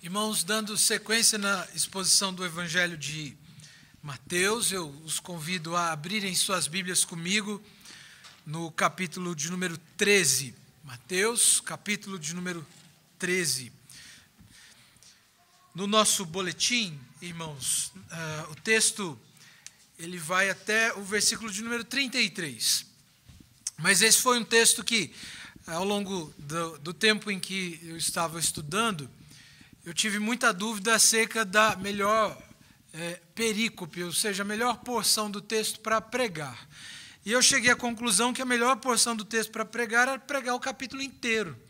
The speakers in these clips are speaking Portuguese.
Irmãos, dando sequência na exposição do Evangelho de Mateus, eu os convido a abrirem suas Bíblias comigo no capítulo de número 13. Mateus, capítulo de número 13. No nosso boletim, irmãos, o texto ele vai até o versículo de número 33. Mas esse foi um texto que, ao longo do tempo em que eu estava estudando, eu tive muita dúvida acerca da melhor perícope, ou seja, a melhor porção do texto para pregar. E eu cheguei à conclusão que a melhor porção do texto para pregar era pregar o capítulo inteiro,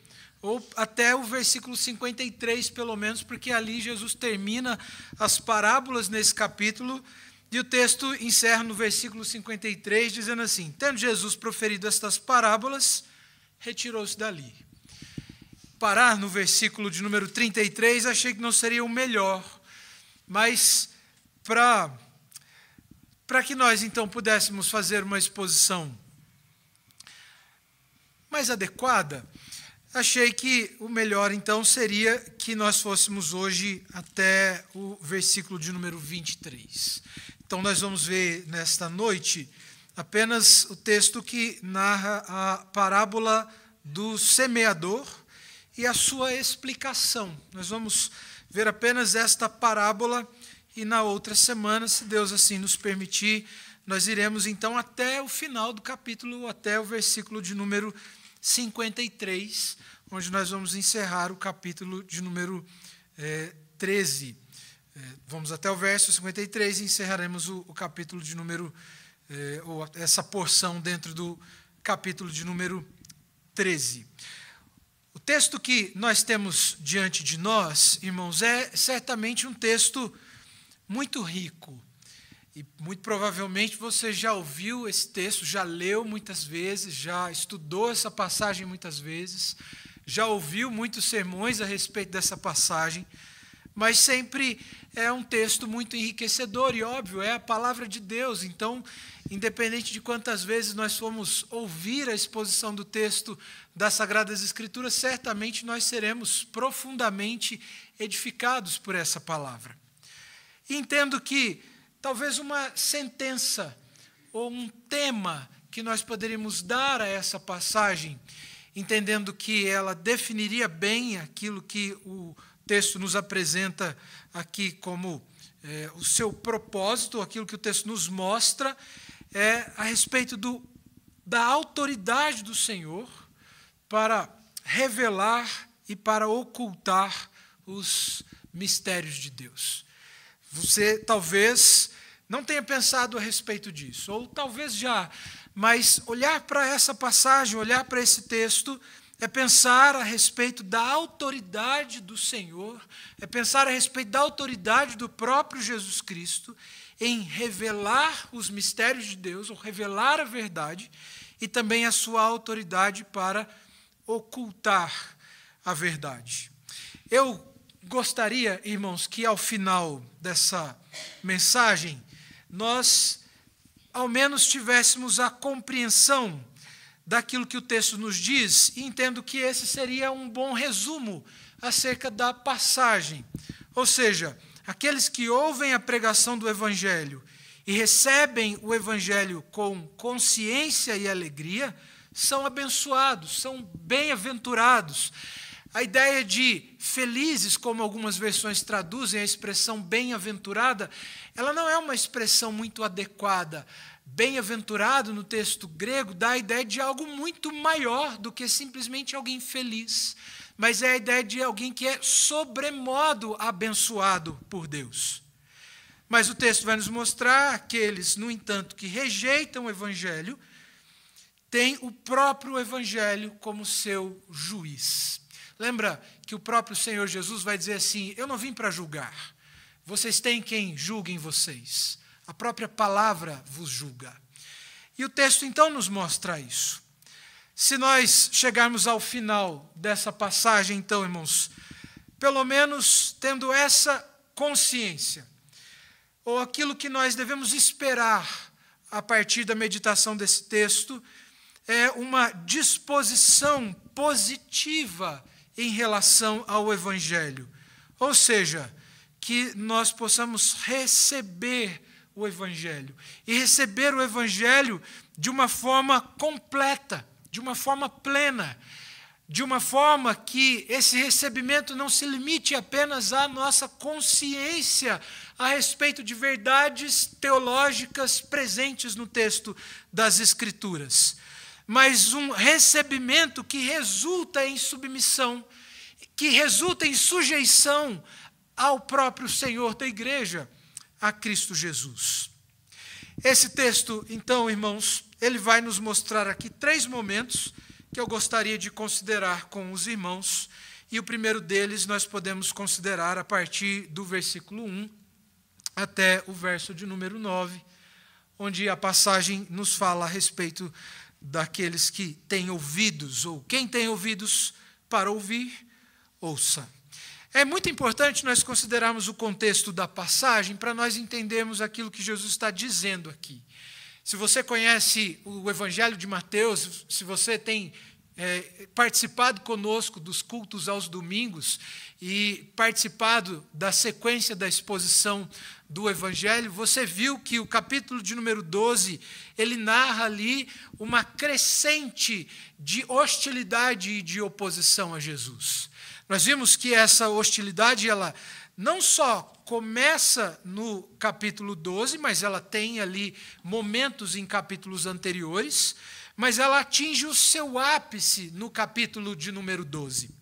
ou até o versículo 53, pelo menos, porque ali Jesus termina as parábolas nesse capítulo, e o texto encerra no versículo 53, dizendo assim: tendo Jesus proferido estas parábolas, retirou-se dali. Parar no versículo de número 33, achei que não seria o melhor, mas para que nós então pudéssemos fazer uma exposição mais adequada, achei que o melhor então seria que nós fôssemos hoje até o versículo de número 23. Então nós vamos ver nesta noite apenas o texto que narra a parábola do semeador e a sua explicação. Nós vamos ver apenas esta parábola e na outra semana, se Deus assim nos permitir, nós iremos então até o final do capítulo, até o versículo de número 53, onde nós vamos encerrar o capítulo de número 13. Vamos até o verso 53 e encerraremos o capítulo de número, ou essa porção dentro do capítulo de número 13. O texto que nós temos diante de nós, irmãos, é certamente um texto muito rico. E muito provavelmente você já ouviu esse texto, já leu muitas vezes, já estudou essa passagem muitas vezes, já ouviu muitos sermões a respeito dessa passagem, mas sempre é um texto muito enriquecedor e, óbvio, é a palavra de Deus. Então, independente de quantas vezes nós formos ouvir a exposição do texto das Sagradas Escrituras, certamente nós seremos profundamente edificados por essa palavra. E entendo que talvez uma sentença ou um tema que nós poderíamos dar a essa passagem, entendendo que ela definiria bem aquilo que o texto nos apresenta aqui como o seu propósito, aquilo que o texto nos mostra, é a respeito da autoridade do Senhor para revelar e para ocultar os mistérios de Deus. Você talvez não tenha pensado a respeito disso, ou talvez já, mas olhar para essa passagem, olhar para esse texto, é pensar a respeito da autoridade do Senhor, é pensar a respeito da autoridade do próprio Jesus Cristo em revelar os mistérios de Deus, ou revelar a verdade, e também a sua autoridade para ocultar a verdade. Eu gostaria, irmãos, que ao final dessa mensagem, nós ao menos tivéssemos a compreensão daquilo que o texto nos diz, e entendo que esse seria um bom resumo acerca da passagem. Ou seja, aqueles que ouvem a pregação do Evangelho e recebem o Evangelho com consciência e alegria, são abençoados, são bem-aventurados. A ideia de felizes, como algumas versões traduzem a expressão bem-aventurada, ela não é uma expressão muito adequada. Bem-aventurado, no texto grego, dá a ideia de algo muito maior do que simplesmente alguém feliz, mas é a ideia de alguém que é sobremodo abençoado por Deus. Mas o texto vai nos mostrar aqueles, no entanto, que rejeitam o Evangelho, têm o próprio Evangelho como seu juiz. Lembra que o próprio Senhor Jesus vai dizer assim: eu não vim para julgar, vocês têm quem julguem vocês. A própria palavra vos julga. E o texto então nos mostra isso. Se nós chegarmos ao final dessa passagem, então, irmãos, pelo menos tendo essa consciência, ou aquilo que nós devemos esperar a partir da meditação desse texto, é uma disposição positiva em relação ao Evangelho. Ou seja, que nós possamos receber o Evangelho. E receber o Evangelho de uma forma completa, de uma forma plena, de uma forma que esse recebimento não se limite apenas à nossa consciência a respeito de verdades teológicas presentes no texto das Escrituras, mas um recebimento que resulta em submissão, que resulta em sujeição ao próprio Senhor da igreja, a Cristo Jesus. Esse texto, então, irmãos, ele vai nos mostrar aqui 3 momentos que eu gostaria de considerar com os irmãos, e o primeiro deles nós podemos considerar a partir do versículo 1 até o verso de número 9, onde a passagem nos fala a respeito daqueles que têm ouvidos, ou quem tem ouvidos para ouvir, ouça. É muito importante nós considerarmos o contexto da passagem para nós entendermos aquilo que Jesus está dizendo aqui. Se você conhece o Evangelho de Mateus, se você tem participado conosco dos cultos aos domingos e participado da sequência da exposição do Evangelho, você viu que o capítulo de número 12, ele narra ali uma crescente de hostilidade e de oposição a Jesus. Nós vimos que essa hostilidade, ela não só começa no capítulo 12, mas ela tem ali momentos em capítulos anteriores, mas ela atinge o seu ápice no capítulo de número 12.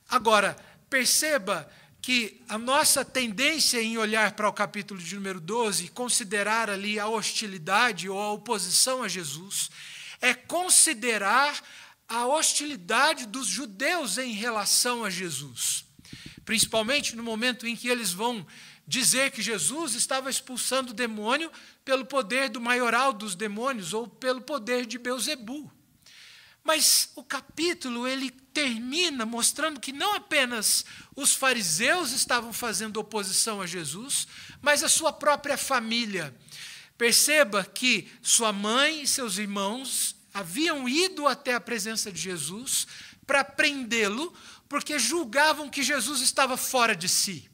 Agora, perceba que a nossa tendência em olhar para o capítulo de número 12 e considerar ali a hostilidade ou a oposição a Jesus, é considerar a hostilidade dos judeus em relação a Jesus. Principalmente no momento em que eles vão dizer que Jesus estava expulsando o demônio pelo poder do maioral dos demônios ou pelo poder de Belzebu. Mas o capítulo ele termina mostrando que não apenas os fariseus estavam fazendo oposição a Jesus, mas a sua própria família. Perceba que sua mãe e seus irmãos haviam ido até a presença de Jesus para prendê-lo, porque julgavam que Jesus estava fora de si.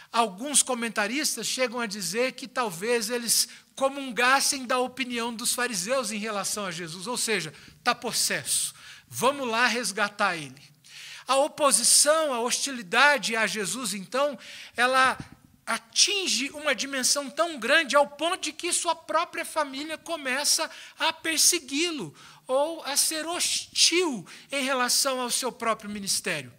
Alguns comentaristas chegam a dizer que talvez eles comungassem da opinião dos fariseus em relação a Jesus, ou seja, está possesso, vamos lá resgatar ele. A oposição, a hostilidade a Jesus, então, ela atinge uma dimensão tão grande ao ponto de que sua própria família começa a persegui-lo ou a ser hostil em relação ao seu próprio ministério.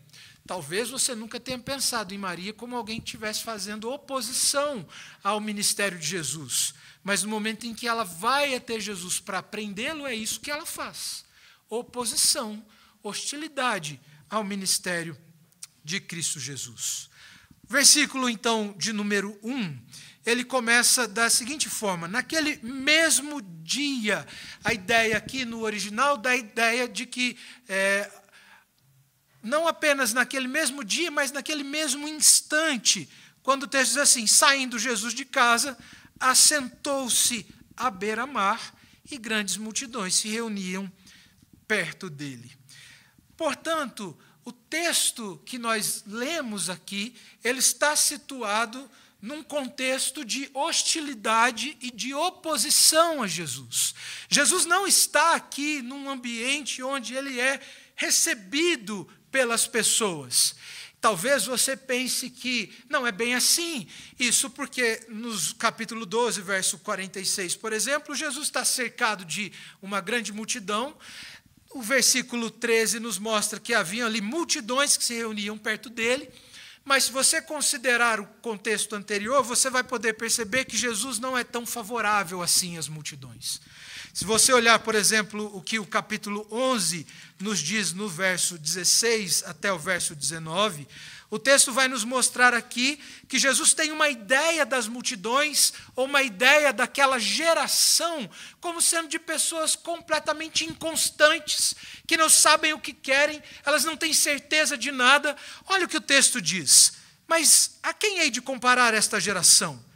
Talvez você nunca tenha pensado em Maria como alguém que estivesse fazendo oposição ao ministério de Jesus. Mas no momento em que ela vai até Jesus para prendê-lo, é isso que ela faz. Oposição, hostilidade ao ministério de Cristo Jesus. Versículo, então, de número 1, ele começa da seguinte forma: naquele mesmo dia, a ideia aqui no original dá a ideia de que não apenas naquele mesmo dia, mas naquele mesmo instante, quando o texto diz assim: saindo Jesus de casa, assentou-se à beira-mar e grandes multidões se reuniam perto dele. Portanto, o texto que nós lemos aqui, ele está situado num contexto de hostilidade e de oposição a Jesus. Jesus não está aqui num ambiente onde ele é recebido pelas pessoas. Talvez você pense que não é bem assim. Isso porque no capítulo 12, verso 46, por exemplo, Jesus está cercado de uma grande multidão. O versículo 13 nos mostra que haviam ali multidões que se reuniam perto dele. Mas se você considerar o contexto anterior, você vai poder perceber que Jesus não é tão favorável assim às multidões. Se você olhar, por exemplo, o que o capítulo 11 nos diz no verso 16 até o verso 19, o texto vai nos mostrar aqui que Jesus tem uma ideia das multidões, ou uma ideia daquela geração, como sendo de pessoas completamente inconstantes, que não sabem o que querem, elas não têm certeza de nada. Olha o que o texto diz: mas a quem hei de comparar esta geração?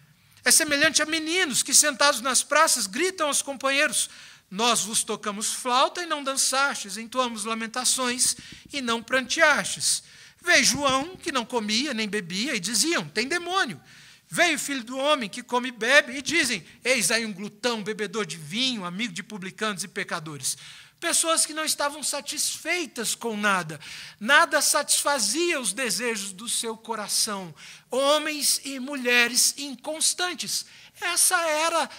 É semelhante a meninos que, sentados nas praças, gritam aos companheiros: nós vos tocamos flauta e não dançastes, entoamos lamentações e não pranteastes. Veio João, que não comia nem bebia, e diziam, tem demônio. Veio o Filho do Homem, que come e bebe, e dizem, eis aí um glutão, bebedor de vinho, amigo de publicanos e pecadores. Pessoas que não estavam satisfeitas com nada. Nada satisfazia os desejos do seu coração. Homens e mulheres inconstantes. Essa era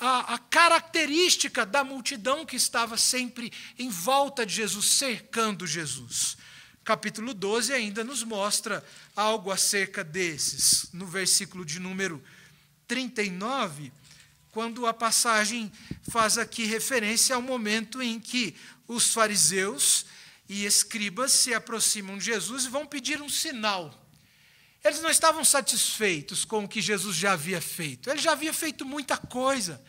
a característica da multidão que estava sempre em volta de Jesus, cercando Jesus. Capítulo 12 ainda nos mostra algo acerca desses. No versículo de número 39, quando a passagem faz aqui referência ao momento em que os fariseus e escribas se aproximam de Jesus e vão pedir um sinal. Eles não estavam satisfeitos com o que Jesus já havia feito. Ele já havia feito muita coisa,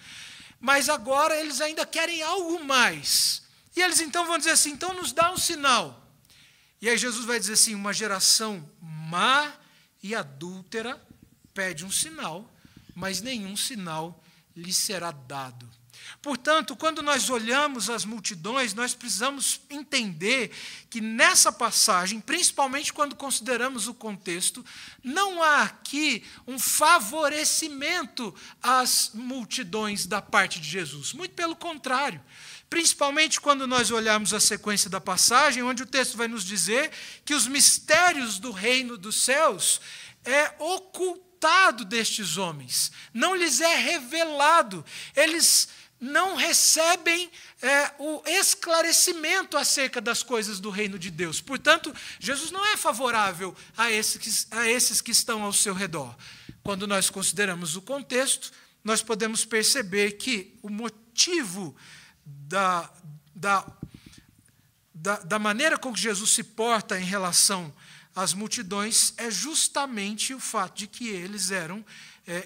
mas agora eles ainda querem algo mais. E eles então vão dizer assim, então nos dá um sinal. E aí Jesus vai dizer assim, uma geração má e adúltera pede um sinal, mas nenhum sinal lhe será dado. Portanto, quando nós olhamos as multidões, nós precisamos entender que nessa passagem, principalmente quando consideramos o contexto, não há aqui um favorecimento às multidões da parte de Jesus. Muito pelo contrário. Principalmente quando nós olharmos a sequência da passagem, onde o texto vai nos dizer que os mistérios do reino dos céus é ocultado destes homens, não lhes é revelado, eles não recebem o esclarecimento acerca das coisas do reino de Deus. Portanto, Jesus não é favorável a esses que estão ao seu redor. Quando nós consideramos o contexto, nós podemos perceber que o motivo da maneira com que Jesus se porta em relação às multidões é justamente o fato de que eles eram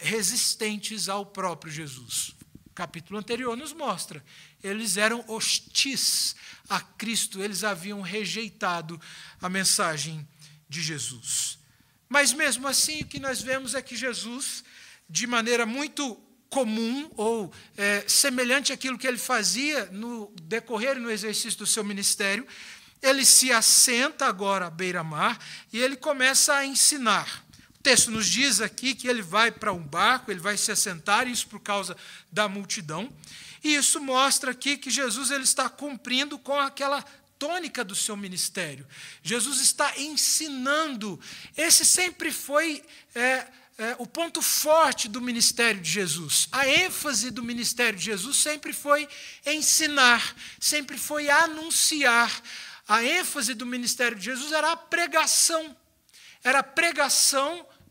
resistentes ao próprio Jesus. O capítulo anterior nos mostra, eles eram hostis a Cristo, eles haviam rejeitado a mensagem de Jesus. Mas mesmo assim, o que nós vemos é que Jesus, de maneira muito comum ou semelhante àquilo que ele fazia no decorrer e no exercício do seu ministério, ele se assenta agora à beira-mar e ele começa a ensinar. O texto nos diz aqui que ele vai para um barco, ele vai se assentar, isso por causa da multidão, e isso mostra aqui que Jesus ele está cumprindo com aquela tônica do seu ministério. Jesus está ensinando. Esse sempre foi o ponto forte do ministério de Jesus. A ênfase do ministério de Jesus sempre foi ensinar, sempre foi anunciar. A ênfase do ministério de Jesus era a pregação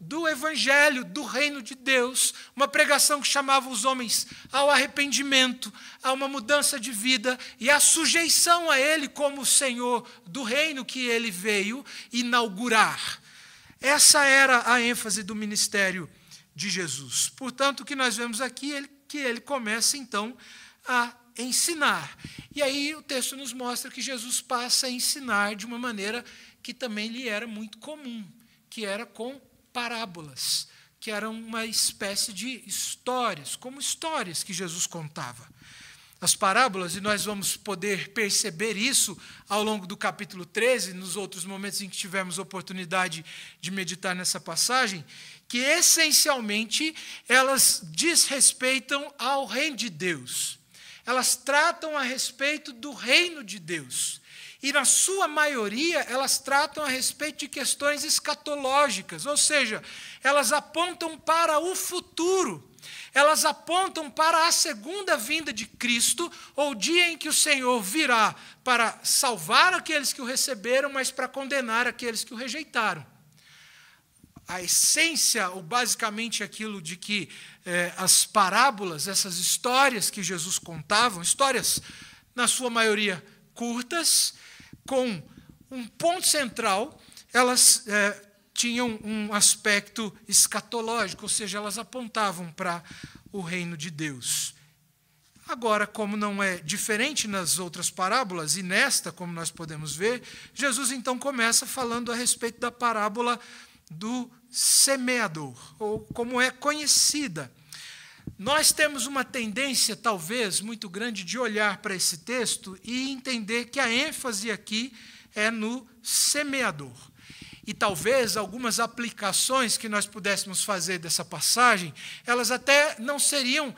do evangelho, do reino de Deus, uma pregação que chamava os homens ao arrependimento, a uma mudança de vida e à sujeição a ele como Senhor do reino que ele veio inaugurar. Essa era a ênfase do ministério de Jesus. Portanto, o que nós vemos aqui é que ele começa, então, a ensinar. E aí o texto nos mostra que Jesus passa a ensinar de uma maneira que também lhe era muito comum, que era com parábolas, que eram uma espécie de histórias, como histórias que Jesus contava. As parábolas, e nós vamos poder perceber isso ao longo do capítulo 13, nos outros momentos em que tivermos oportunidade de meditar nessa passagem, que essencialmente elas desrespeitam ao reino de Deus. Elas tratam a respeito do reino de Deus. E, na sua maioria, elas tratam a respeito de questões escatológicas, ou seja, elas apontam para o futuro. Elas apontam para a segunda vinda de Cristo, ou o dia em que o Senhor virá para salvar aqueles que o receberam, mas para condenar aqueles que o rejeitaram. A essência, ou basicamente aquilo de que as parábolas, essas histórias que Jesus contava, histórias, na sua maioria, curtas, com um ponto central, elas tinham um aspecto escatológico, ou seja, elas apontavam para o reino de Deus. Agora, como não é diferente nas outras parábolas, e nesta, como nós podemos ver, Jesus então começa falando a respeito da parábola do semeador, ou como é conhecida. Nós temos uma tendência, talvez, muito grande de olhar para esse texto e entender que a ênfase aqui é no semeador. e talvez algumas aplicações que nós pudéssemos fazer dessa passagem, elas até não seriam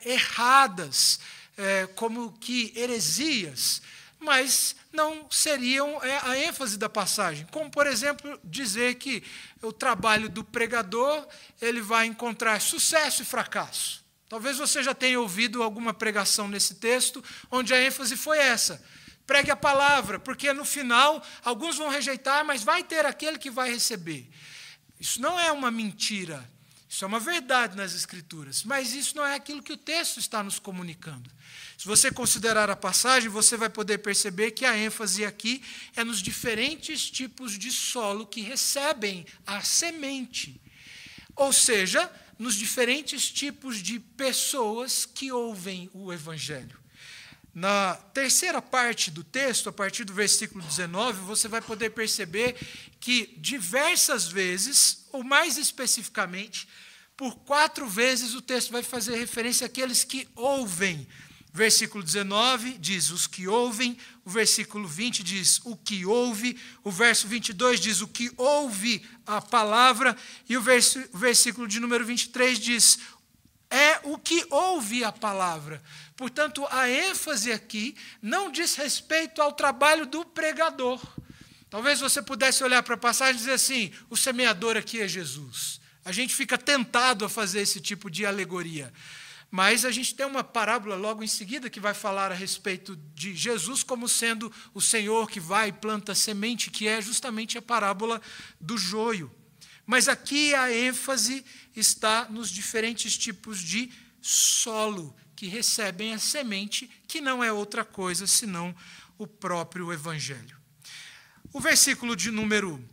erradas, como que heresias, mas não seriam a ênfase da passagem. Como, por exemplo, dizer que o trabalho do pregador ele vai encontrar sucesso e fracasso. Talvez você já tenha ouvido alguma pregação nesse texto, onde a ênfase foi essa. Pregue a palavra, porque no final alguns vão rejeitar, mas vai ter aquele que vai receber. Isso não é uma mentira, isso é uma verdade nas Escrituras, mas isso não é aquilo que o texto está nos comunicando. Se você considerar a passagem, você vai poder perceber que a ênfase aqui é nos diferentes tipos de solo que recebem a semente. Ou seja, nos diferentes tipos de pessoas que ouvem o Evangelho. Na terceira parte do texto, a partir do versículo 19, você vai poder perceber que diversas vezes, ou mais especificamente, por 4 vezes o texto vai fazer referência àqueles que ouvem. Versículo 19 diz os que ouvem, o versículo 20 diz o que ouve, o verso 22 diz o que ouve a palavra, e o versículo de número 23 diz é o que ouve a palavra. Portanto, a ênfase aqui não diz respeito ao trabalho do pregador. Talvez você pudesse olhar para a passagem e dizer assim, o semeador aqui é Jesus. A gente fica tentado a fazer esse tipo de alegoria. Mas a gente tem uma parábola logo em seguida que vai falar a respeito de Jesus como sendo o Senhor que vai e planta semente, que é justamente a parábola do joio. Mas aqui a ênfase está nos diferentes tipos de solo que recebem a semente, que não é outra coisa senão o próprio Evangelho. O versículo de número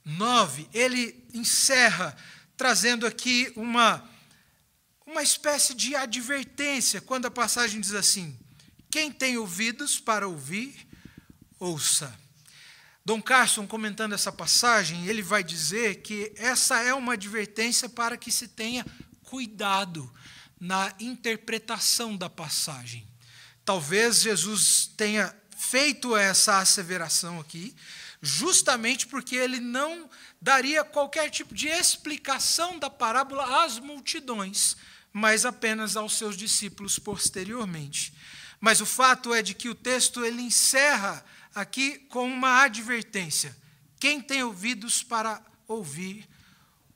9, ele encerra trazendo aqui uma espécie de advertência, quando a passagem diz assim, quem tem ouvidos para ouvir, ouça. Dom Carson, comentando essa passagem, ele vai dizer que essa é uma advertência para que se tenha cuidado na interpretação da passagem. Talvez Jesus tenha feito essa asseveração aqui, justamente porque ele não daria qualquer tipo de explicação da parábola às multidões, mas apenas aos seus discípulos posteriormente. Mas o fato é de que o texto ele encerra aqui com uma advertência. Quem tem ouvidos para ouvir,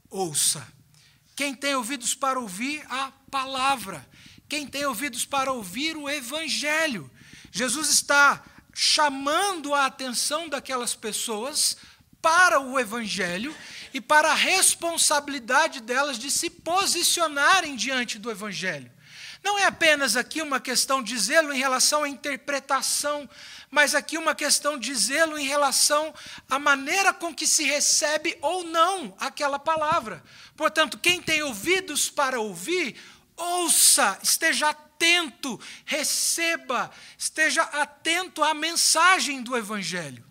ouça. Quem tem ouvidos para ouvir a palavra. Quem tem ouvidos para ouvir o Evangelho. Jesus está chamando a atenção daquelas pessoas para o Evangelho e para a responsabilidade delas de se posicionarem diante do Evangelho. Não é apenas aqui uma questão de zelo em relação à interpretação, mas aqui uma questão de zelo em relação à maneira com que se recebe ou não aquela palavra. Portanto, quem tem ouvidos para ouvir, ouça, esteja atento, receba, esteja atento à mensagem do Evangelho.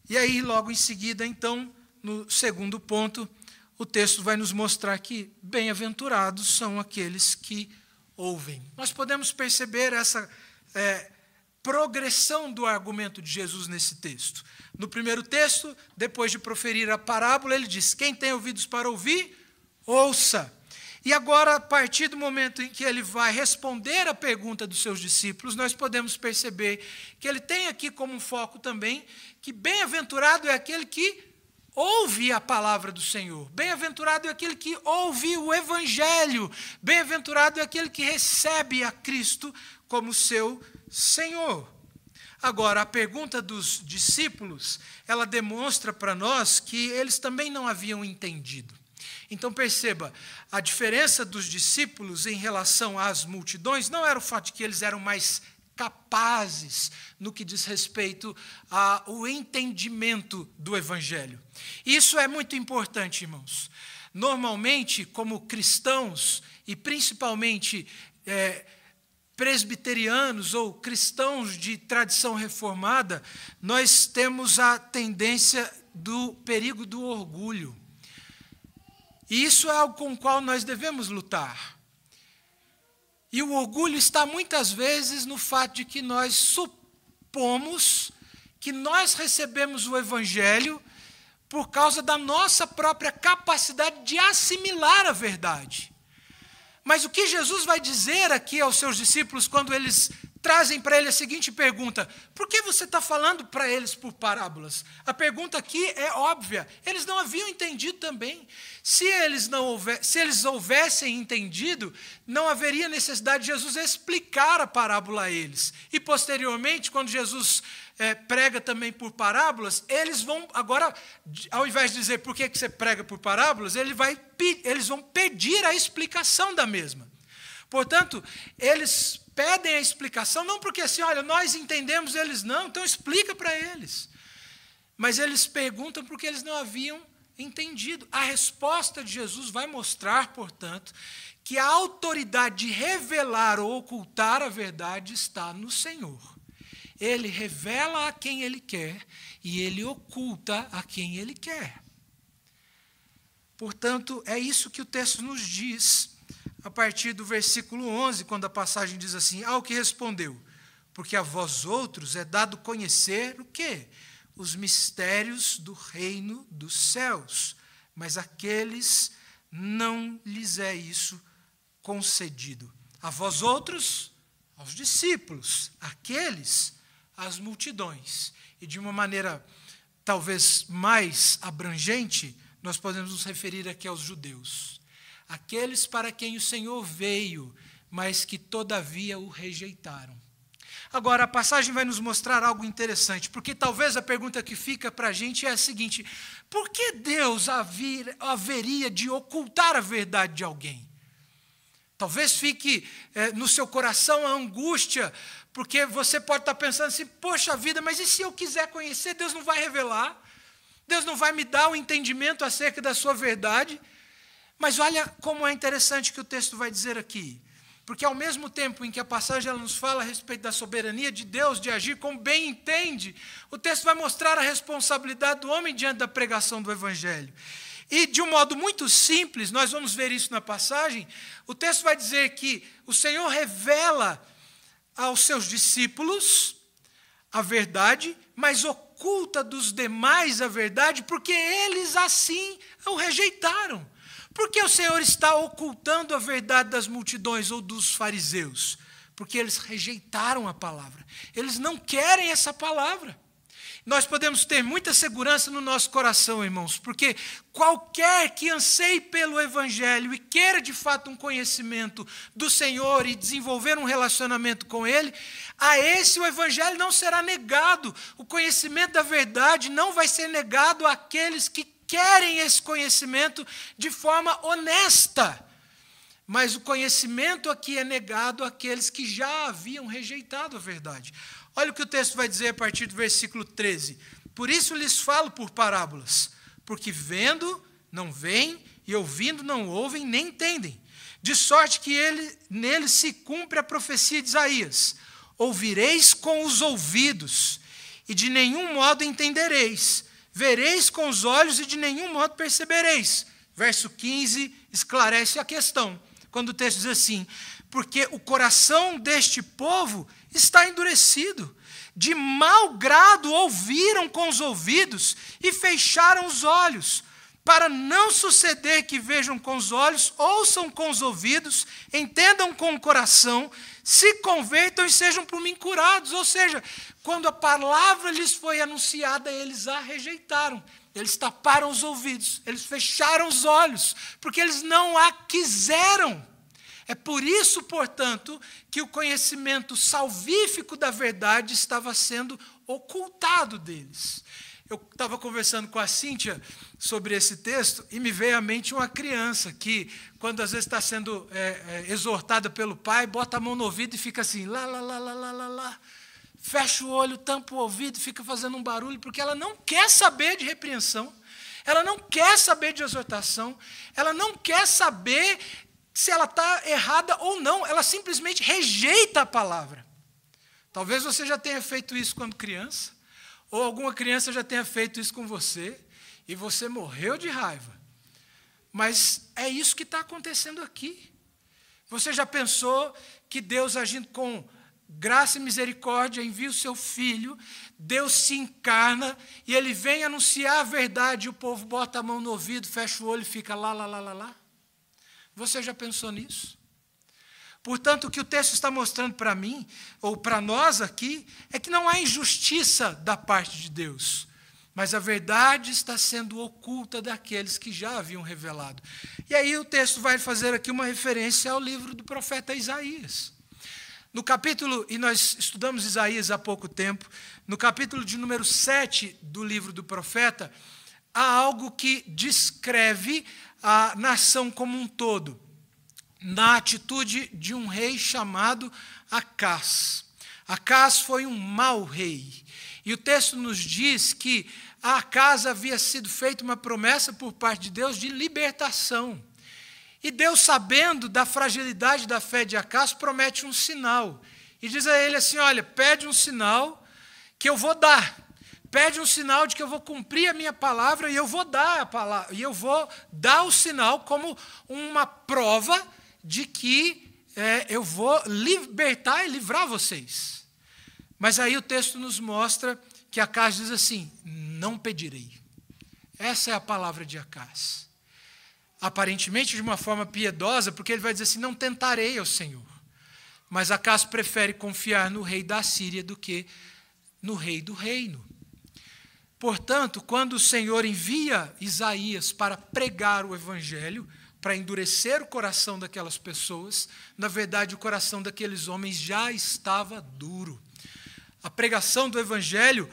E aí, logo em seguida, então, no segundo ponto, o texto vai nos mostrar que bem-aventurados são aqueles que ouvem. Nós podemos perceber essa progressão do argumento de Jesus nesse texto. No primeiro texto, depois de proferir a parábola, ele diz, quem tem ouvidos para ouvir, ouça. E agora, a partir do momento em que ele vai responder a pergunta dos seus discípulos, nós podemos perceber que ele tem aqui como foco também que bem-aventurado é aquele que ouve a palavra do Senhor. Bem-aventurado é aquele que ouve o Evangelho. Bem-aventurado é aquele que recebe a Cristo como seu Senhor. Agora, a pergunta dos discípulos, ela demonstra para nós que eles também não haviam entendido. Então, perceba, a diferença dos discípulos em relação às multidões não era o fato de que eles eram mais capazes no que diz respeito ao entendimento do Evangelho. Isso é muito importante, irmãos. Normalmente, como cristãos, e principalmente presbiterianos ou cristãos de tradição reformada, nós temos a tendência do perigo do orgulho. E isso é algo com o qual nós devemos lutar. E o orgulho está muitas vezes no fato de que nós supomos que nós recebemos o Evangelho por causa da nossa própria capacidade de assimilar a verdade. Mas o que Jesus vai dizer aqui aos seus discípulos quando eles trazem para ele a seguinte pergunta: por que você está falando para eles por parábolas? A pergunta aqui é óbvia, eles não haviam entendido também. Se eles houvessem entendido, não haveria necessidade de Jesus explicar a parábola a eles. E posteriormente, quando Jesus prega também por parábolas, eles vão agora, ao invés de dizer por que você prega por parábolas, eles vão pedir a explicação da mesma. Portanto, eles pedem a explicação, não porque assim, olha, nós entendemos, eles não, então explica para eles. Mas eles perguntam porque eles não haviam entendido. A resposta de Jesus vai mostrar, portanto, que a autoridade de revelar ou ocultar a verdade está no Senhor. Ele revela a quem Ele quer e Ele oculta a quem Ele quer. Portanto, é isso que o texto nos diz a partir do versículo 11, quando a passagem diz assim: ao que respondeu, porque a vós outros é dado conhecer o quê? Os mistérios do reino dos céus, mas àqueles não lhes é isso concedido. A vós outros, aos discípulos, àqueles, às multidões. E de uma maneira talvez mais abrangente, nós podemos nos referir aqui aos judeus. Aqueles para quem o Senhor veio, mas que todavia o rejeitaram. Agora, a passagem vai nos mostrar algo interessante, porque talvez a pergunta que fica para a gente é a seguinte: por que Deus haveria de ocultar a verdade de alguém? Talvez fique no seu coração a angústia, porque você pode estar pensando assim: poxa vida, mas e se eu quiser conhecer, Deus não vai revelar? Deus não vai me dar um entendimento acerca da sua verdade? Mas olha como é interessante que o texto vai dizer aqui. Porque ao mesmo tempo em que a passagem ela nos fala a respeito da soberania de Deus, de agir como bem entende, o texto vai mostrar a responsabilidade do homem diante da pregação do Evangelho. E de um modo muito simples, nós vamos ver isso na passagem, o texto vai dizer que o Senhor revela aos seus discípulos a verdade, mas oculta dos demais a verdade, porque eles assim o rejeitaram. Por que o Senhor está ocultando a verdade das multidões ou dos fariseus? Porque eles rejeitaram a palavra. Eles não querem essa palavra. Nós podemos ter muita segurança no nosso coração, irmãos, porque qualquer que anseie pelo Evangelho e queira de fato um conhecimento do Senhor e desenvolver um relacionamento com Ele, a esse o Evangelho não será negado. O conhecimento da verdade não vai ser negado àqueles que querem esse conhecimento de forma honesta. Mas o conhecimento aqui é negado àqueles que já haviam rejeitado a verdade. Olha o que o texto vai dizer a partir do versículo 13. Por isso lhes falo por parábolas, porque vendo não veem, e ouvindo não ouvem, nem entendem. De sorte que nele se cumpre a profecia de Isaías: ouvireis com os ouvidos, e de nenhum modo entendereis. Vereis com os olhos e de nenhum modo percebereis. Verso 15 esclarece a questão, quando o texto diz assim: porque o coração deste povo está endurecido, de mau grado ouviram com os ouvidos e fecharam os olhos, para não suceder que vejam com os olhos, ouçam com os ouvidos, entendam com o coração, se convertam e sejam por mim curados. Ou seja, quando a palavra lhes foi anunciada, eles a rejeitaram. Eles taparam os ouvidos, eles fecharam os olhos, porque eles não a quiseram. É por isso, portanto, que o conhecimento salvífico da verdade estava sendo ocultado deles. Eu estava conversando com a Cíntia sobre esse texto e me veio à mente uma criança que, quando às vezes está sendo exortada pelo pai, bota a mão no ouvido e fica assim, lá, lá, lá, lá, lá, lá, lá. Fecha o olho, tampa o ouvido, fica fazendo um barulho, porque ela não quer saber de repreensão, ela não quer saber de exortação, ela não quer saber se ela está errada ou não, ela simplesmente rejeita a palavra. Talvez você já tenha feito isso quando criança, ou alguma criança já tenha feito isso com você, e você morreu de raiva. Mas é isso que está acontecendo aqui. Você já pensou que Deus agindo com graça e misericórdia, envia o seu Filho, Deus se encarna e ele vem anunciar a verdade e o povo bota a mão no ouvido, fecha o olho e fica lá. Você já pensou nisso? Portanto, o que o texto está mostrando para mim, ou para nós aqui, é que não há injustiça da parte de Deus, mas a verdade está sendo oculta daqueles que já haviam revelado. E aí o texto vai fazer aqui uma referência ao livro do profeta Isaías. No capítulo, e nós estudamos Isaías há pouco tempo, no capítulo de número 7 do livro do profeta, há algo que descreve a nação como um todo, na atitude de um rei chamado Acás. Acás foi um mau rei. E o texto nos diz que a Acás havia sido feita uma promessa por parte de Deus de libertação. E Deus, sabendo da fragilidade da fé de Acás, promete um sinal. E diz a ele assim, olha, pede um sinal que eu vou dar. Pede um sinal de que eu vou cumprir a minha palavra e eu vou dar a palavra. E eu vou dar o sinal como uma prova de que eu vou libertar e livrar vocês. Mas aí o texto nos mostra que Acás diz assim, não pedirei. Essa é a palavra de Acás. Aparentemente de uma forma piedosa, porque ele vai dizer assim, não tentarei ao Senhor. Mas Acás prefere confiar no rei da Síria do que no rei do reino. Portanto, quando o Senhor envia Isaías para pregar o evangelho, para endurecer o coração daquelas pessoas, na verdade o coração daqueles homens já estava duro. A pregação do evangelho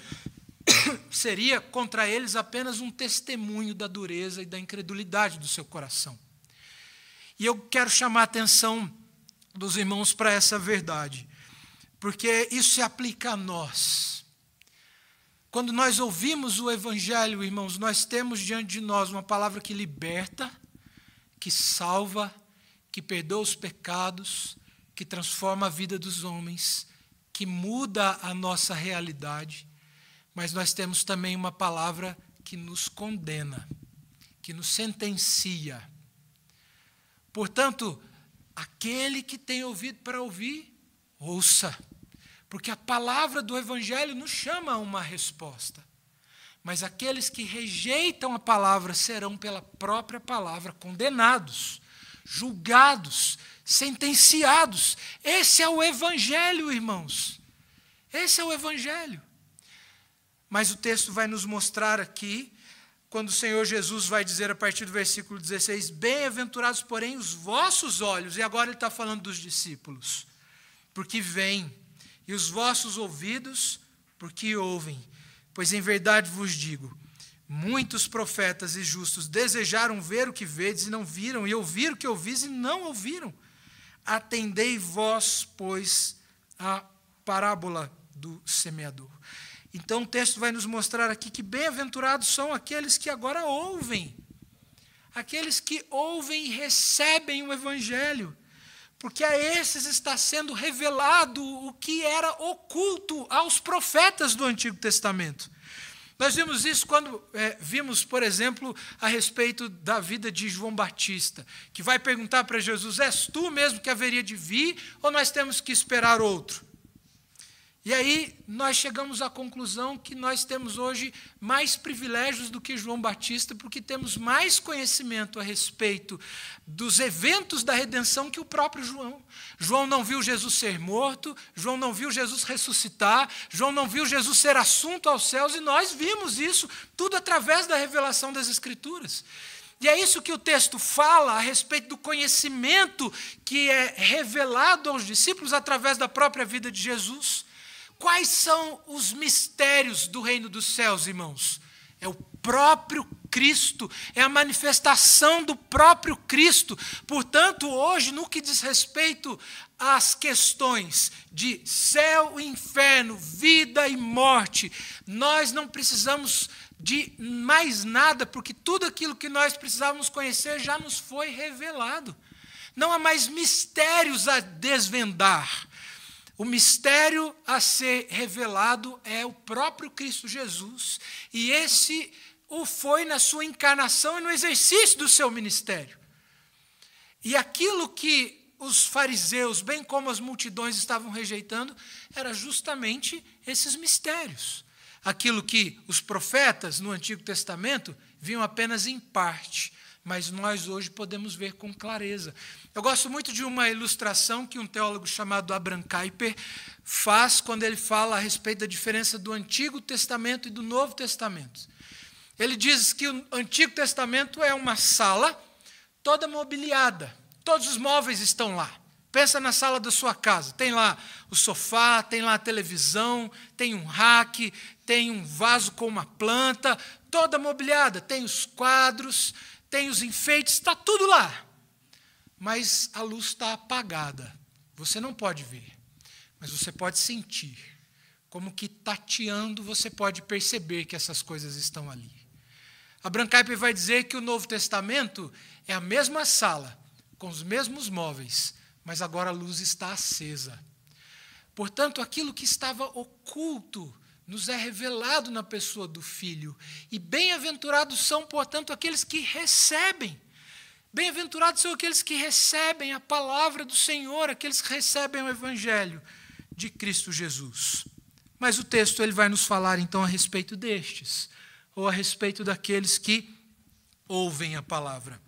seria contra eles apenas um testemunho da dureza e da incredulidade do seu coração. E eu quero chamar a atenção dos irmãos para essa verdade, porque isso se aplica a nós. Quando nós ouvimos o evangelho, irmãos, nós temos diante de nós uma palavra que liberta, que salva, que perdoa os pecados, que transforma a vida dos homens, que muda a nossa realidade. Mas nós temos também uma palavra que nos condena, que nos sentencia. Portanto, aquele que tem ouvido para ouvir, ouça. Porque a palavra do evangelho nos chama a uma resposta. Mas aqueles que rejeitam a palavra serão pela própria palavra condenados, julgados, sentenciados. Esse é o evangelho, irmãos. Esse é o evangelho. Mas o texto vai nos mostrar aqui, quando o Senhor Jesus vai dizer a partir do versículo 16, bem-aventurados, porém, os vossos olhos, e agora ele está falando dos discípulos, porque veem, e os vossos ouvidos, porque ouvem. Pois em verdade vos digo, muitos profetas e justos desejaram ver o que vedes e não viram, e ouvir o que ouvis e não ouviram. Atendei vós, pois, a parábola do semeador. Então o texto vai nos mostrar aqui que bem-aventurados são aqueles que agora ouvem. Aqueles que ouvem e recebem o evangelho. Porque a esses está sendo revelado o que era oculto aos profetas do Antigo Testamento. Nós vimos isso quando vimos, por exemplo, a respeito da vida de João Batista, que vai perguntar para Jesus, és tu mesmo que haveria de vir ou nós temos que esperar outro? E aí nós chegamos à conclusão que nós temos hoje mais privilégios do que João Batista, porque temos mais conhecimento a respeito dos eventos da redenção que o próprio João. João não viu Jesus ser morto, João não viu Jesus ressuscitar, João não viu Jesus ser assunto aos céus, e nós vimos isso tudo através da revelação das Escrituras. E é isso que o texto fala a respeito do conhecimento que é revelado aos discípulos através da própria vida de Jesus. Quais são os mistérios do reino dos céus, irmãos? É o próprio Cristo, é a manifestação do próprio Cristo. Portanto, hoje, no que diz respeito às questões de céu e inferno, vida e morte, nós não precisamos de mais nada, porque tudo aquilo que nós precisávamos conhecer já nos foi revelado. Não há mais mistérios a desvendar. O mistério a ser revelado é o próprio Cristo Jesus. E esse o foi na sua encarnação e no exercício do seu ministério. E aquilo que os fariseus, bem como as multidões estavam rejeitando, era justamente esses mistérios. Aquilo que os profetas no Antigo Testamento viam apenas em parte, mas nós hoje podemos ver com clareza. Eu gosto muito de uma ilustração que um teólogo chamado Abraham Kuyper faz quando ele fala a respeito da diferença do Antigo Testamento e do Novo Testamento. Ele diz que o Antigo Testamento é uma sala toda mobiliada, todos os móveis estão lá. Pensa na sala da sua casa, tem lá o sofá, tem lá a televisão, tem um rack, tem um vaso com uma planta, toda mobiliada, tem os quadros, tem os enfeites, está tudo lá. Mas a luz está apagada, você não pode ver, mas você pode sentir, como que tateando você pode perceber que essas coisas estão ali. Abraham Kuyper vai dizer que o Novo Testamento é a mesma sala, com os mesmos móveis, mas agora a luz está acesa. Portanto, aquilo que estava oculto nos é revelado na pessoa do Filho. E bem-aventurados são, portanto, aqueles que recebem. Bem-aventurados são aqueles que recebem a palavra do Senhor, aqueles que recebem o Evangelho de Cristo Jesus. Mas o texto ele vai nos falar, então, a respeito destes, ou a respeito daqueles que ouvem a palavra.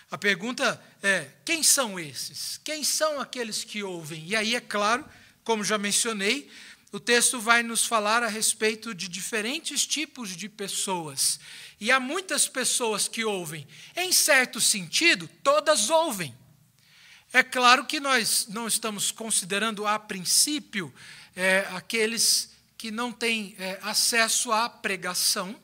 A pergunta é, quem são esses? Quem são aqueles que ouvem? E aí, é claro, como já mencionei, o texto vai nos falar a respeito de diferentes tipos de pessoas. E há muitas pessoas que ouvem. Em certo sentido, todas ouvem. É claro que nós não estamos considerando, a princípio, aqueles que não têm acesso à pregação,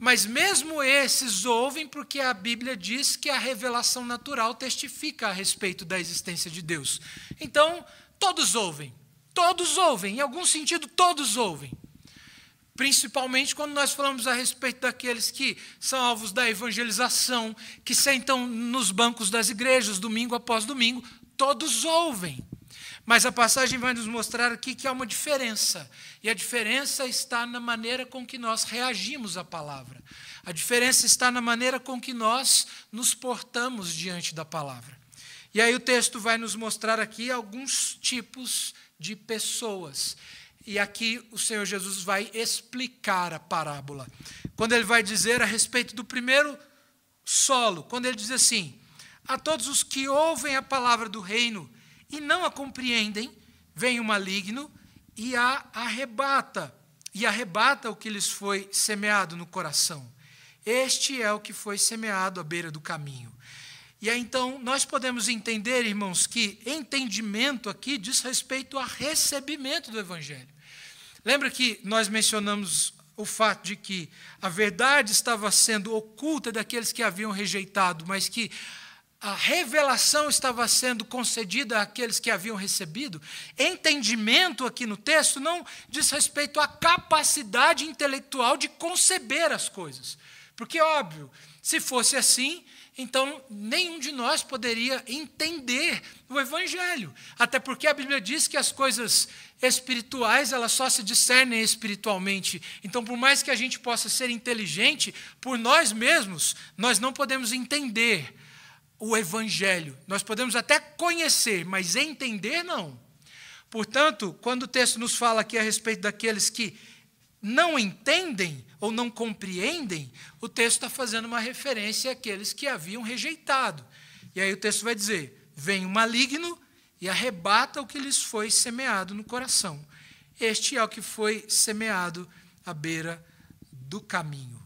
mas mesmo esses ouvem porque a Bíblia diz que a revelação natural testifica a respeito da existência de Deus. Então, todos ouvem, em algum sentido todos ouvem. Principalmente quando nós falamos a respeito daqueles que são alvos da evangelização, que sentam nos bancos das igrejas, domingo após domingo, todos ouvem. Mas a passagem vai nos mostrar aqui que há uma diferença. E a diferença está na maneira com que nós reagimos à palavra. A diferença está na maneira com que nós nos portamos diante da palavra. E aí o texto vai nos mostrar aqui alguns tipos de pessoas. E aqui o Senhor Jesus vai explicar a parábola. Quando ele vai dizer a respeito do primeiro solo, quando ele diz assim, a todos os que ouvem a palavra do reino e não a compreendem, vem o maligno e a arrebata. E arrebata o que lhes foi semeado no coração. Este é o que foi semeado à beira do caminho. E aí, então, nós podemos entender, irmãos, que entendimento aqui diz respeito a recebimento do Evangelho. Lembra que nós mencionamos o fato de que a verdade estava sendo oculta daqueles que haviam rejeitado, mas que a revelação estava sendo concedida àqueles que haviam recebido? Entendimento aqui no texto não diz respeito à capacidade intelectual de conceber as coisas. Porque, óbvio, se fosse assim, então nenhum de nós poderia entender o Evangelho. Até porque a Bíblia diz que as coisas espirituais, elas só se discernem espiritualmente. Então, por mais que a gente possa ser inteligente, por nós mesmos, nós não podemos entender o Evangelho. Nós podemos até conhecer, mas entender não. Portanto, quando o texto nos fala aqui a respeito daqueles que não entendem ou não compreendem, o texto está fazendo uma referência àqueles que haviam rejeitado. E aí o texto vai dizer, vem o maligno e arrebata o que lhes foi semeado no coração. Este é o que foi semeado à beira do caminho.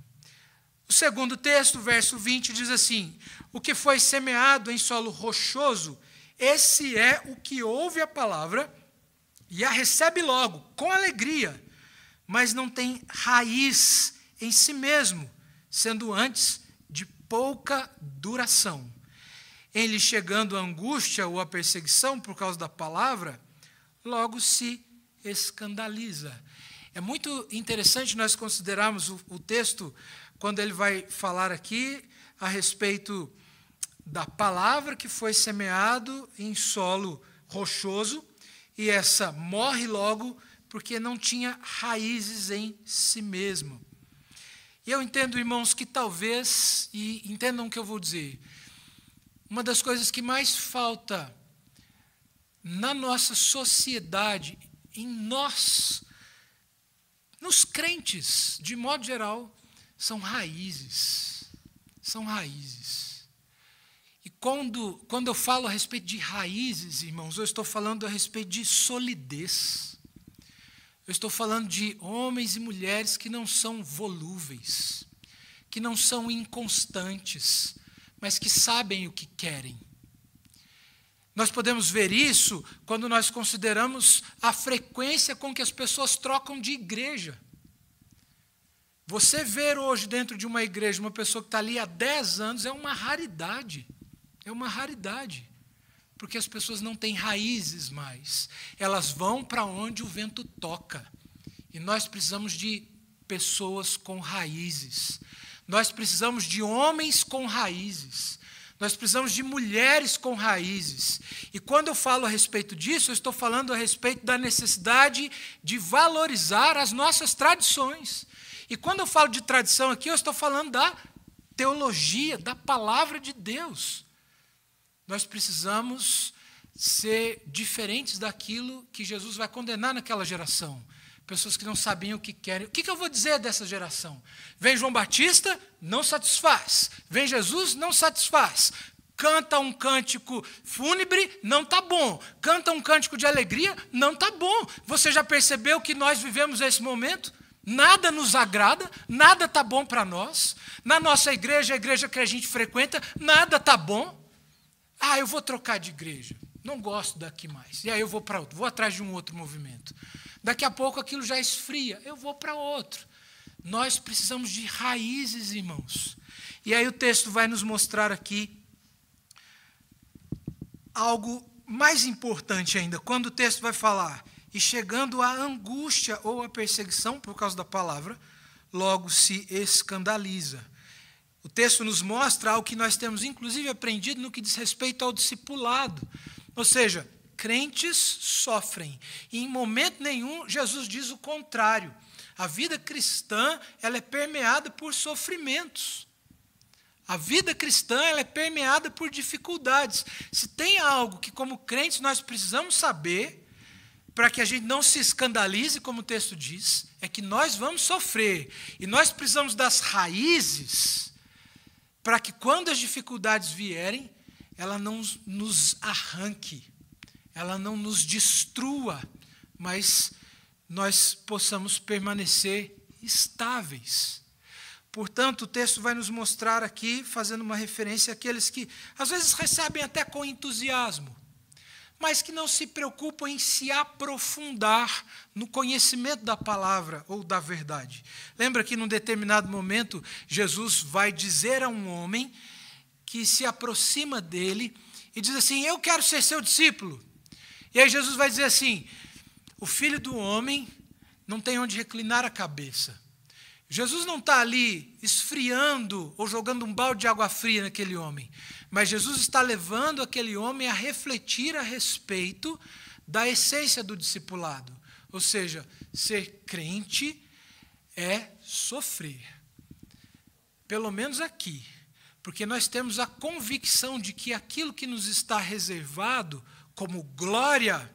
O segundo texto, verso 20, diz assim, o que foi semeado em solo rochoso, esse é o que ouve a palavra e a recebe logo, com alegria, mas não tem raiz em si mesmo, sendo antes de pouca duração. Em lhe chegando a angústia ou a perseguição por causa da palavra, logo se escandaliza. É muito interessante nós considerarmos o texto, quando ele vai falar aqui a respeito da palavra que foi semeado em solo rochoso, e essa morre logo porque não tinha raízes em si mesmo. E eu entendo, irmãos, que talvez, e entendam o que eu vou dizer, uma das coisas que mais falta na nossa sociedade, em nós, nos crentes, de modo geral, são raízes. São raízes. E quando eu falo a respeito de raízes, irmãos, eu estou falando a respeito de solidez. Eu estou falando de homens e mulheres que não são volúveis, que não são inconstantes, mas que sabem o que querem. Nós podemos ver isso quando nós consideramos a frequência com que as pessoas trocam de igreja. Você ver hoje dentro de uma igreja uma pessoa que está ali há 10 anos é uma raridade. É uma raridade. Porque as pessoas não têm raízes mais. Elas vão para onde o vento toca. E nós precisamos de pessoas com raízes. Nós precisamos de homens com raízes. Nós precisamos de mulheres com raízes. E quando eu falo a respeito disso, eu estou falando a respeito da necessidade de valorizar as nossas tradições. E quando eu falo de tradição aqui, eu estou falando da teologia, da palavra de Deus. Nós precisamos ser diferentes daquilo que Jesus vai condenar naquela geração. Pessoas que não sabiam o que querem. O que eu vou dizer dessa geração? Vem João Batista, não satisfaz. Vem Jesus, não satisfaz. Canta um cântico fúnebre, não está bom. Canta um cântico de alegria, não está bom. Você já percebeu que nós vivemos esse momento? Nada nos agrada, nada está bom para nós. Na nossa igreja, a igreja que a gente frequenta, nada está bom. Eu vou trocar de igreja. Não gosto daqui mais. E aí eu vou para outro, vou atrás de um outro movimento. Daqui a pouco aquilo já esfria, eu vou para outro. Nós precisamos de raízes, irmãos. E aí o texto vai nos mostrar aqui algo mais importante ainda. Quando o texto vai falar, e chegando à angústia ou à perseguição por causa da palavra, logo se escandaliza. O texto nos mostra algo que nós temos inclusive aprendido no que diz respeito ao discipulado. Ou seja, crentes sofrem. E em momento nenhum Jesus diz o contrário. A vida cristã ela é permeada por sofrimentos. A vida cristã ela é permeada por dificuldades. Se tem algo que como crentes nós precisamos saber, para que a gente não se escandalize, como o texto diz, é que nós vamos sofrer. E nós precisamos das raízes para que quando as dificuldades vierem, ela não nos arranque, ela não nos destrua, mas nós possamos permanecer estáveis. Portanto, o texto vai nos mostrar aqui, fazendo uma referência àqueles que às vezes recebem até com entusiasmo, mas que não se preocupam em se aprofundar no conhecimento da palavra ou da verdade. Lembra que num determinado momento, Jesus vai dizer a um homem que se aproxima dele e diz assim, eu quero ser seu discípulo. E aí Jesus vai dizer assim, o filho do homem não tem onde reclinar a cabeça. Jesus não está ali esfriando ou jogando um balde de água fria naquele homem, mas Jesus está levando aquele homem a refletir a respeito da essência do discipulado. Ou seja, ser crente é sofrer. Pelo menos aqui. Porque nós temos a convicção de que aquilo que nos está reservado como glória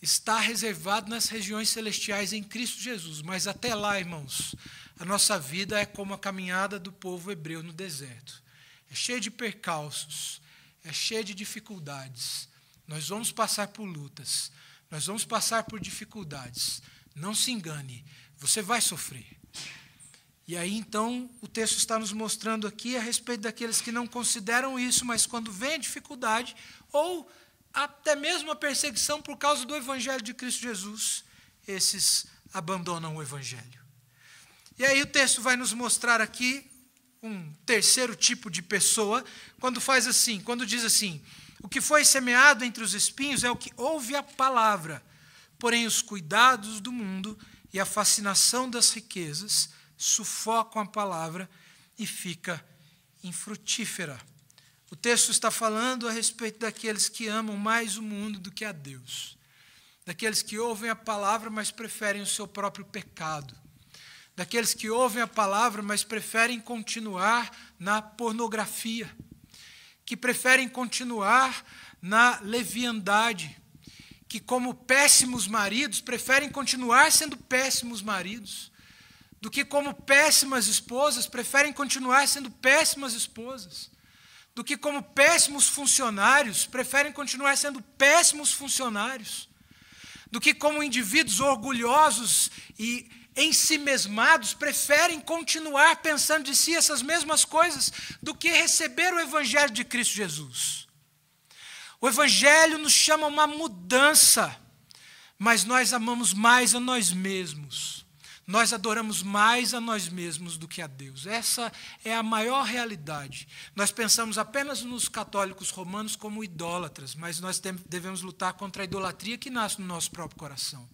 está reservado nas regiões celestiais em Cristo Jesus. Mas até lá, irmãos, a nossa vida é como a caminhada do povo hebreu no deserto. É cheia de percalços, é cheia de dificuldades. Nós vamos passar por lutas, nós vamos passar por dificuldades. Não se engane, você vai sofrer. E aí, então, o texto está nos mostrando aqui a respeito daqueles que não consideram isso, mas quando vem a dificuldade, ou até mesmo a perseguição por causa do Evangelho de Cristo Jesus, esses abandonam o Evangelho. E aí o texto vai nos mostrar aqui um terceiro tipo de pessoa, quando faz assim, quando diz assim, o que foi semeado entre os espinhos é o que ouve a palavra, porém os cuidados do mundo e a fascinação das riquezas sufocam a palavra e fica infrutífera. O texto está falando a respeito daqueles que amam mais o mundo do que a Deus, daqueles que ouvem a palavra, mas preferem o seu próprio pecado, daqueles que ouvem a palavra, mas preferem continuar na pornografia, que preferem continuar na leviandade, que, como péssimos maridos, preferem continuar sendo péssimos maridos, do que, como péssimas esposas, preferem continuar sendo péssimas esposas, do que, como péssimos funcionários, preferem continuar sendo péssimos funcionários, do que, como indivíduos orgulhosos e ensimesmados, preferem continuar pensando de si essas mesmas coisas, do que receber o Evangelho de Cristo Jesus. O Evangelho nos chama a uma mudança, mas nós amamos mais a nós mesmos. Nós adoramos mais a nós mesmos do que a Deus. Essa é a maior realidade. Nós pensamos apenas nos católicos romanos como idólatras, mas nós devemos lutar contra a idolatria que nasce no nosso próprio coração.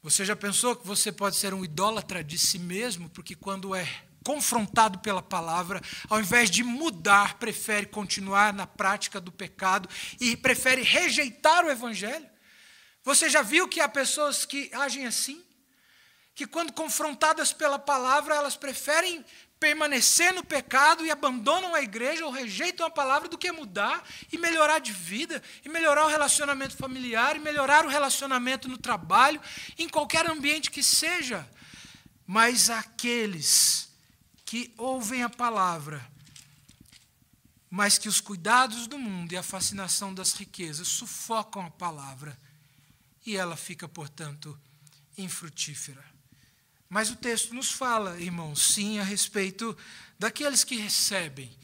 Você já pensou que você pode ser um idólatra de si mesmo, porque quando é confrontado pela palavra, ao invés de mudar, prefere continuar na prática do pecado e prefere rejeitar o Evangelho? Você já viu que há pessoas que agem assim? Que quando confrontadas pela palavra, elas preferem permanecer no pecado e abandonam a igreja ou rejeitam a palavra do que mudar e melhorar de vida, e melhorar o relacionamento familiar, e melhorar o relacionamento no trabalho, em qualquer ambiente que seja. Mas aqueles que ouvem a palavra, mas que os cuidados do mundo e a fascinação das riquezas sufocam a palavra, e ela fica, portanto, infrutífera. Mas o texto nos fala, irmãos, sim, a respeito daqueles que recebem.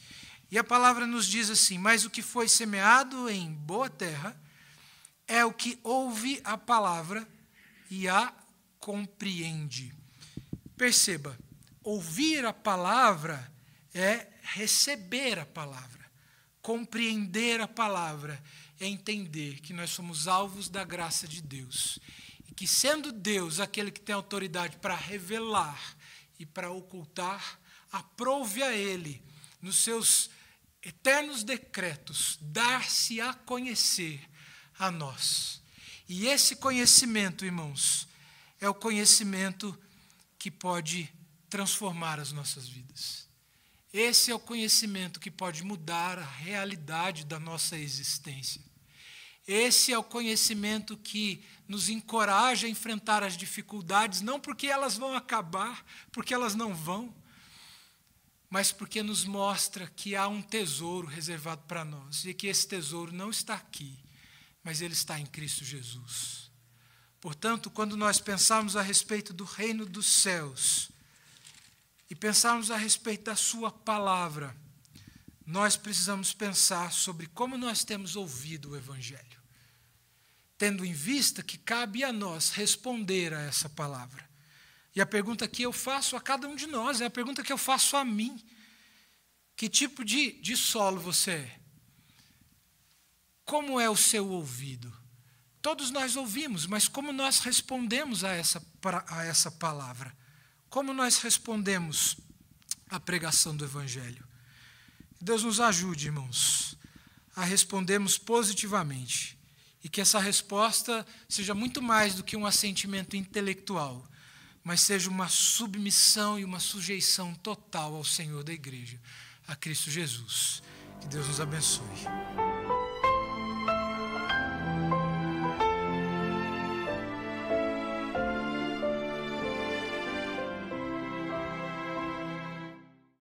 E a palavra nos diz assim: mas o que foi semeado em boa terra é o que ouve a palavra e a compreende. Perceba, ouvir a palavra é receber a palavra. Compreender a palavra é entender que nós somos alvos da graça de Deus. Que, sendo Deus aquele que tem autoridade para revelar e para ocultar, aprove a Ele, nos seus eternos decretos, dar-se a conhecer a nós. E esse conhecimento, irmãos, é o conhecimento que pode transformar as nossas vidas. Esse é o conhecimento que pode mudar a realidade da nossa existência. Esse é o conhecimento que nos encoraja a enfrentar as dificuldades, não porque elas vão acabar, porque elas não vão, mas porque nos mostra que há um tesouro reservado para nós, e que esse tesouro não está aqui, mas ele está em Cristo Jesus. Portanto, quando nós pensarmos a respeito do reino dos céus, e pensarmos a respeito da sua palavra, nós precisamos pensar sobre como nós temos ouvido o Evangelho, tendo em vista que cabe a nós responder a essa palavra. E a pergunta que eu faço a cada um de nós é a pergunta que eu faço a mim: que tipo de solo você é? Como é o seu ouvido? Todos nós ouvimos, mas como nós respondemos a essa palavra? Como nós respondemos à pregação do Evangelho? Deus nos ajude, irmãos, a respondermos positivamente, e que essa resposta seja muito mais do que um assentimento intelectual, mas seja uma submissão e uma sujeição total ao Senhor da igreja, a Cristo Jesus. Que Deus nos abençoe.